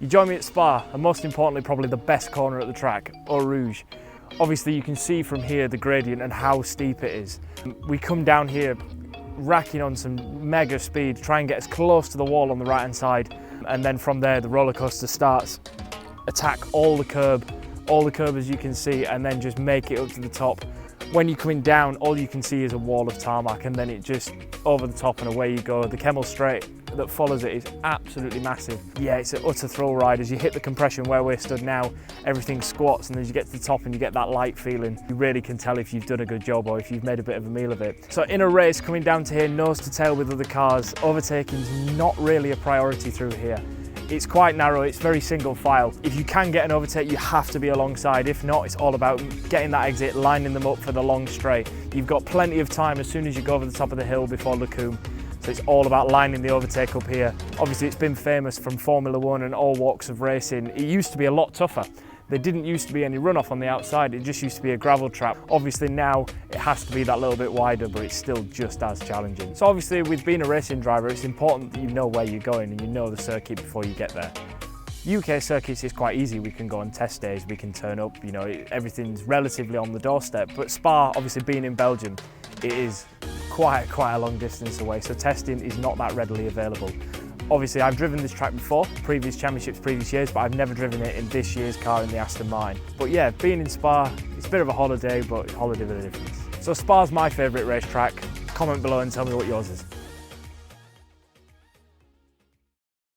You join me at Spa, and most importantly probably the best corner at the track, Eau Rouge. Obviously you can see from here the gradient and how steep it is. We come down here racking on some mega speed, try and get as close to the wall on the right hand side, and then from there the roller coaster starts. Attack all the curb as you can see, and then just make it up to the top. When you're coming down, all you can see is a wall of tarmac, and then it just over the top and away you go. The Kemmel Straight that follows it is absolutely massive. Yeah, it's an utter thrill ride. As you hit the compression where we're stood now, everything squats, and as you get to the top and you get that light feeling, you really can tell if you've done a good job or if you've made a bit of a meal of it. So in a race, coming down to here, nose to tail with other cars, overtaking's not really a priority through here. It's quite narrow, it's very single file. If you can get an overtake, you have to be alongside. If not, it's all about getting that exit, lining them up for the long straight. You've got plenty of time as soon as you go over the top of the hill before Lacombe. So it's all about lining the overtake up here. Obviously it's been famous from Formula 1 and all walks of racing. It used to be a lot tougher. There didn't used to be any runoff on the outside, it just used to be a gravel trap. Obviously now it has to be that little bit wider, but it's still just as challenging. So obviously with being a racing driver, it's important that you know where you're going and you know the circuit before you get there. UK circuits is quite easy. We can go on test days, we can turn up, you know, everything's relatively on the doorstep. But Spa, obviously being in Belgium, it is quite a long distance away, so testing is not that readily available. Obviously I've driven this track before, previous championships, previous years, but I've never driven it in this year's car in the Aston mine. But yeah, being in Spa, it's a bit of a holiday, but holiday with a difference. So Spa's my favourite racetrack. Comment below and tell me what yours is.